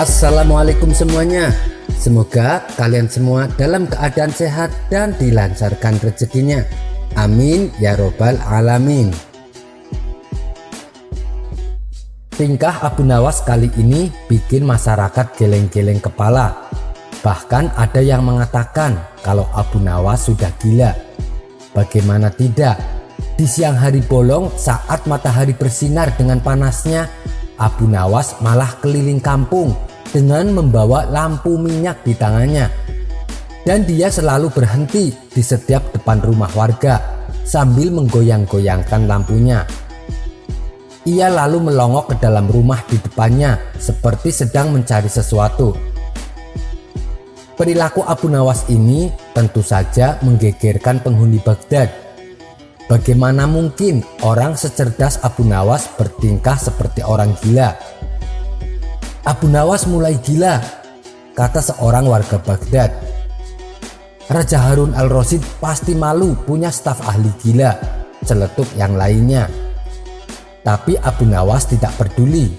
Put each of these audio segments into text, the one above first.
Assalamualaikum semuanya. Semoga kalian semua dalam keadaan sehat dan dilancarkan rezekinya. Amin ya robbal alamin. Tingkah Abu Nawas kali ini bikin masyarakat geleng-geleng kepala. Bahkan ada yang mengatakan kalau Abu Nawas sudah gila. Bagaimana tidak? Di siang hari bolong saat matahari bersinar dengan panasnya, Abu Nawas malah keliling kampung dengan membawa lampu minyak di tangannya. Dan dia selalu berhenti di setiap depan rumah warga sambil menggoyang-goyangkan lampunya. Ia lalu melongok ke dalam rumah di depannya seperti sedang mencari sesuatu. Perilaku Abu Nawas ini tentu saja menggegerkan penghuni Baghdad. Bagaimana mungkin orang secerdas Abu Nawas bertingkah seperti orang gila? Abu Nawas mulai gila, kata seorang warga Baghdad. Raja Harun al-Rasyid pasti malu punya staf ahli gila, celetuk yang lainnya. Tapi Abu Nawas tidak peduli.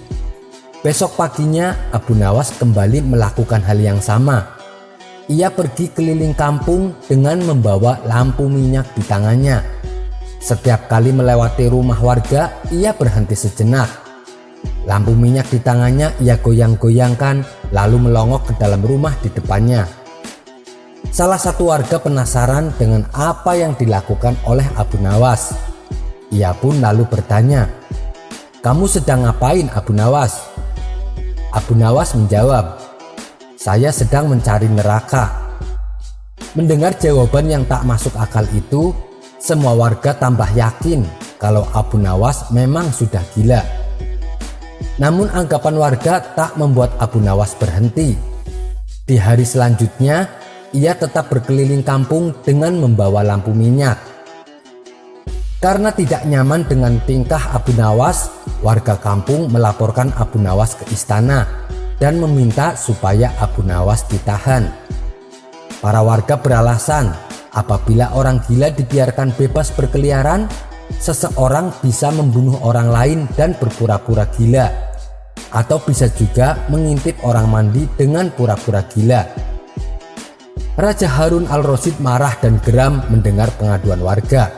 Besok paginya Abu Nawas kembali melakukan hal yang sama. Ia pergi keliling kampung dengan membawa lampu minyak di tangannya. Setiap kali melewati rumah warga, ia berhenti sejenak. Lampu minyak di tangannya ia goyang-goyangkan lalu melongok ke dalam rumah di depannya. Salah satu warga penasaran dengan apa yang dilakukan oleh Abu Nawas. Ia pun lalu bertanya, "Kamu sedang ngapain, Abu Nawas?" Abu Nawas menjawab, "Saya sedang mencari neraka." Mendengar jawaban yang tak masuk akal itu, semua warga tambah yakin kalau Abu Nawas memang sudah gila. Namun anggapan warga tak membuat Abu Nawas berhenti. Di hari selanjutnya, ia tetap berkeliling kampung dengan membawa lampu minyak. Karena tidak nyaman dengan tingkah Abu Nawas, warga kampung melaporkan Abu Nawas ke istana dan meminta supaya Abu Nawas ditahan. Para warga beralasan apabila orang gila dibiarkan bebas berkeliaran, seseorang bisa membunuh orang lain dan berpura-pura gila, atau bisa juga mengintip orang mandi dengan pura-pura gila. Raja Harun al-Rasyid marah dan geram mendengar pengaduan warga.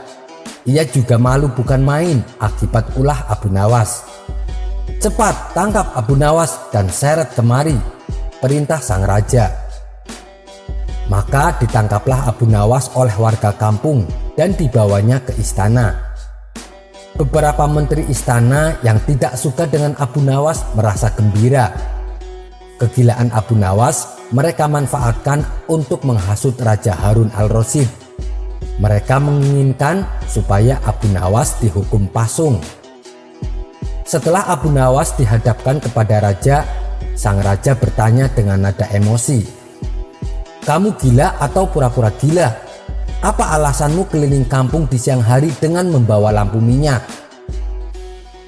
Ia juga malu bukan main akibat ulah Abu Nawas. "Cepat tangkap Abu Nawas dan seret kemari," perintah sang raja. Maka ditangkaplah Abu Nawas oleh warga kampung dan dibawanya ke istana. Beberapa menteri istana yang tidak suka dengan Abu Nawas merasa gembira. Kegilaan Abu Nawas mereka manfaatkan untuk menghasut Raja Harun al-Rasyid. Mereka menginginkan supaya Abu Nawas dihukum pasung. Setelah Abu Nawas dihadapkan kepada raja, sang raja bertanya dengan nada emosi, "Kamu gila atau pura-pura gila? Apa alasanmu keliling kampung di siang hari dengan membawa lampu minyak?"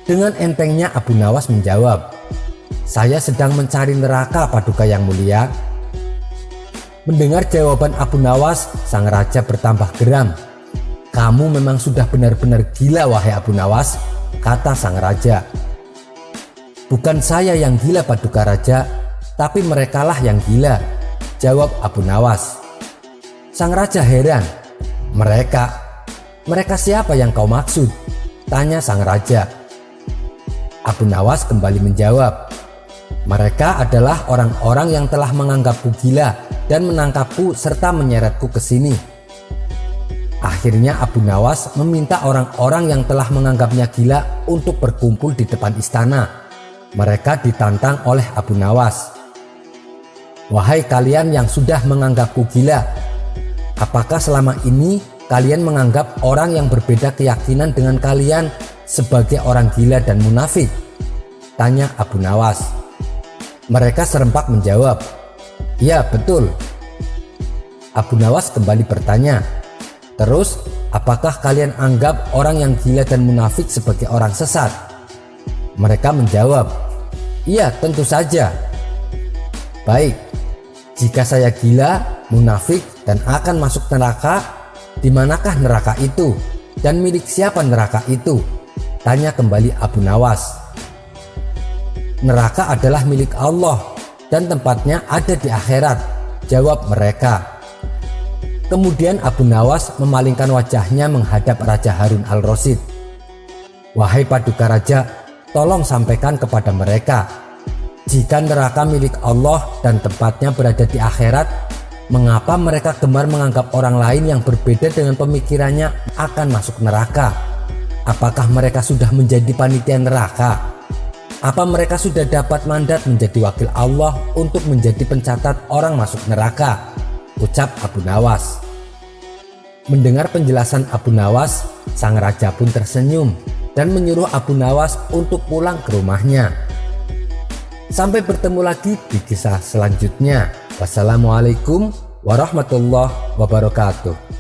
Dengan entengnya Abu Nawas menjawab, "Saya sedang mencari neraka, Paduka yang mulia." Mendengar jawaban Abu Nawas, sang raja bertambah geram. "Kamu memang sudah benar-benar gila, wahai Abu Nawas," kata sang raja. "Bukan saya yang gila, Paduka Raja, tapi merekalah yang gila," jawab Abu Nawas. Sang raja heran. Mereka siapa yang kau maksud?" tanya sang raja. Abu Nawas kembali menjawab, "Mereka adalah orang-orang yang telah menganggapku gila dan menangkapku serta menyeretku ke sini." Akhirnya Abu Nawas meminta orang-orang yang telah menganggapnya gila untuk berkumpul di depan istana. Mereka ditantang oleh Abu Nawas. "Wahai kalian yang sudah menganggapku gila, apakah selama ini kalian menganggap orang yang berbeda keyakinan dengan kalian sebagai orang gila dan munafik?" tanya Abu Nawas. Mereka serempak menjawab, "Ya, betul." Abu Nawas kembali bertanya, "Terus, apakah kalian anggap orang yang gila dan munafik sebagai orang sesat?" Mereka menjawab, "Iya, tentu saja." "Baik, jika saya gila, munafik, dan akan masuk neraka, di manakah neraka itu? Dan milik siapa neraka itu?" tanya kembali Abu Nawas. "Neraka adalah milik Allah. dan tempatnya ada di akhirat, jawab mereka. Kemudian Abu Nawas memalingkan wajahnya menghadap Raja Harun al-Rasyid. Wahai paduka raja, tolong sampaikan kepada mereka, jika neraka milik Allah dan tempatnya berada di akhirat, mengapa mereka gemar menganggap orang lain yang berbeda dengan pemikirannya akan masuk neraka? Apakah mereka sudah menjadi panitia neraka? Apa mereka sudah dapat mandat menjadi wakil Allah untuk menjadi pencatat orang masuk neraka? Ucap Abu Nawas. Mendengar penjelasan Abu Nawas, sang raja pun tersenyum dan menyuruh Abu Nawas untuk pulang ke rumahnya. Sampai bertemu lagi di kisah selanjutnya. Wassalamualaikum warahmatullahi wabarakatuh.